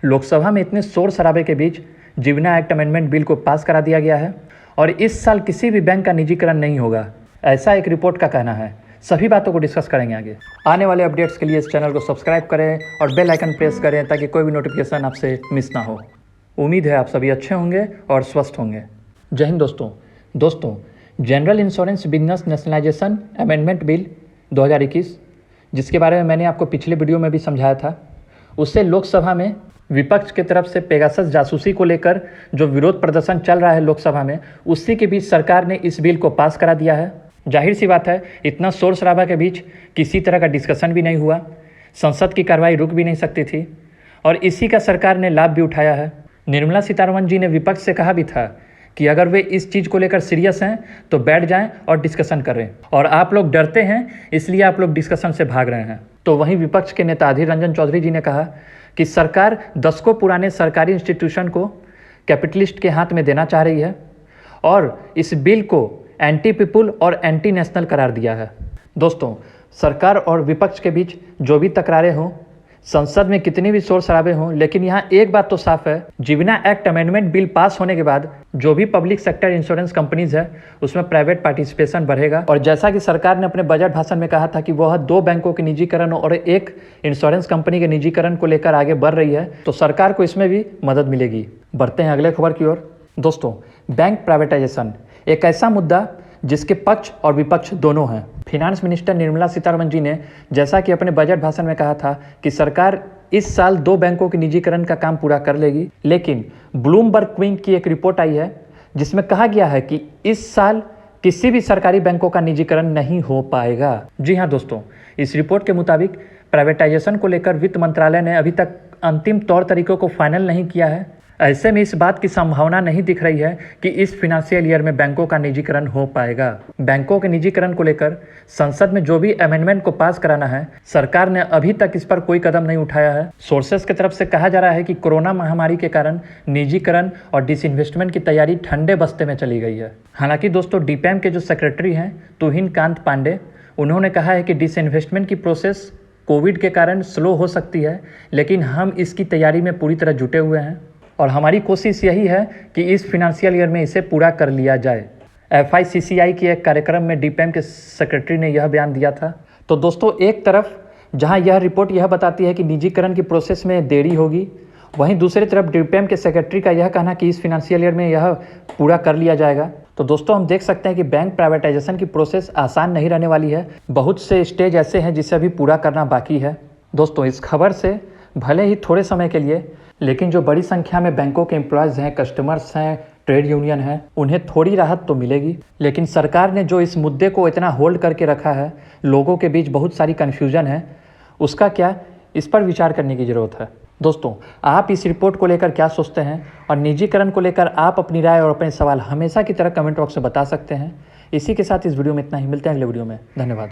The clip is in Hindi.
लोकसभा में इतने शोर शराबे के बीच जीवना एक्ट अमेंडमेंट बिल को पास करा दिया गया है और इस साल किसी भी बैंक का निजीकरण नहीं होगा, ऐसा एक रिपोर्ट का कहना है। सभी बातों को डिस्कस करेंगे आगे। आने वाले अपडेट्स के लिए इस चैनल को सब्सक्राइब करें और बेल आइकन प्रेस करें ताकि कोई भी नोटिफिकेशन आपसे मिस ना हो। उम्मीद है आप सभी अच्छे होंगे और स्वस्थ होंगे। जय हिंद दोस्तों, general insurance business nationalisation amendment bill 2021, जिसके बारे में मैंने आपको पिछले वीडियो में भी समझाया था, उससे लोकसभा में विपक्ष की तरफ से पेगासस जासूसी को लेकर जो विरोध प्रदर्शन चल रहा है लोकसभा में, उसी के बीच सरकार ने इस बिल को पास करा दिया है। जाहिर सी बात है, इतना शोर शराबा के बीच किसी तरह का डिस्कशन भी नहीं हुआ, संसद की कार्रवाई रुक भी नहीं सकती थी और इसी का सरकार ने लाभ भी उठाया है। निर्मला सीतारमण जी ने विपक्ष से कहा भी था कि अगर वे इस चीज़ को लेकर सीरियस हैं तो बैठ जाएं और डिस्कशन करें, और आप लोग डरते हैं इसलिए आप लोग डिस्कशन से भाग रहे हैं। तो वहीं विपक्ष के नेता अधीर रंजन चौधरी जी ने कहा कि सरकार दशकों पुराने सरकारी इंस्टीट्यूशन को कैपिटलिस्ट के हाथ में देना चाह रही है और इस बिल को एंटी पीपुल और एंटी नेशनल करार दिया है। दोस्तों, सरकार और विपक्ष के बीच जो भी तकरारें हों, संसद में कितनी भी शोर शराबे हों, लेकिन यहाँ एक बात तो साफ है, जीवना एक्ट अमेंडमेंट बिल पास होने के बाद जो भी पब्लिक सेक्टर इंश्योरेंस कंपनीज है उसमें प्राइवेट पार्टिसिपेशन बढ़ेगा। और जैसा कि सरकार ने अपने बजट भाषण में कहा था कि वह 2 बैंकों के निजीकरण और एक इंश्योरेंस कंपनी के निजीकरण को लेकर आगे बढ़ रही है, तो सरकार को इसमें भी मदद मिलेगी। बढ़ते हैं अगले खबर की ओर। दोस्तों, बैंक प्राइवेटाइजेशन एक ऐसा मुद्दा जिसके पक्ष और विपक्ष दोनों हैं। फिनांस मिनिस्टर निर्मला सीतारमण जी ने जैसा कि अपने बजट भाषण में कहा था कि सरकार इस साल 2 बैंकों के निजीकरण का काम पूरा कर लेगी, लेकिन ब्लूमबर्ग क्विंग की एक रिपोर्ट आई है जिसमें कहा गया है कि इस साल किसी भी सरकारी बैंकों का निजीकरण नहीं हो पाएगा। जी हाँ दोस्तों, इस रिपोर्ट के मुताबिक प्राइवेटाइजेशन को लेकर वित्त मंत्रालय ने अभी तक अंतिम तौर तरीकों को फाइनल नहीं किया है। ऐसे में इस बात की संभावना नहीं दिख रही है कि इस फिनेंशियल ईयर में बैंकों का निजीकरण हो पाएगा। बैंकों के निजीकरण को लेकर संसद में जो भी अमेंडमेंट को पास कराना है, सरकार ने अभी तक इस पर कोई कदम नहीं उठाया है। सोर्सेस की तरफ से कहा जा रहा है कि कोरोना महामारी के कारण निजीकरण और डिसइन्वेस्टमेंट की तैयारी ठंडे बस्ते में चली गई है। हालांकि दोस्तों, डीपीएम के जो सेक्रेटरी हैं तुहिन कांत पांडे, उन्होंने कहा है कि डिसइन्वेस्टमेंट की प्रोसेस कोविड के कारण स्लो हो सकती है, लेकिन हम इसकी तैयारी में पूरी तरह जुटे हुए हैं और हमारी कोशिश यही है कि इस फिनेंशियल ईयर में इसे पूरा कर लिया जाए। FICCI के एक कार्यक्रम में डीपीएम के सेक्रेटरी ने यह बयान दिया था। तो दोस्तों, एक तरफ जहां यह रिपोर्ट यह बताती है कि निजीकरण की प्रोसेस में देरी होगी, वहीं दूसरी तरफ डीपीएम के सेक्रेटरी का यह कहना कि इस फिनेंशियल ईयर में यह पूरा कर लिया जाएगा। तो दोस्तों, हम देख सकते हैं कि बैंक प्राइवेटाइजेशन की प्रोसेस आसान नहीं रहने वाली है। बहुत से स्टेज ऐसे हैं जिसे अभी पूरा करना बाकी है। दोस्तों, इस खबर से भले ही थोड़े समय के लिए, लेकिन जो बड़ी संख्या में बैंकों के एम्प्लॉयज़ हैं, कस्टमर्स हैं, ट्रेड यूनियन हैं, उन्हें थोड़ी राहत तो मिलेगी। लेकिन सरकार ने जो इस मुद्दे को इतना होल्ड करके रखा है, लोगों के बीच बहुत सारी कन्फ्यूजन है, उसका क्या, इस पर विचार करने की ज़रूरत है। दोस्तों, आप इस रिपोर्ट को लेकर क्या सोचते हैं और निजीकरण को लेकर आप अपनी राय और अपने सवाल हमेशा की तरह कमेंट बॉक्स में बता सकते हैं। इसी के साथ इस वीडियो में इतना ही। मिलते हैं अगले वीडियो में। धन्यवाद।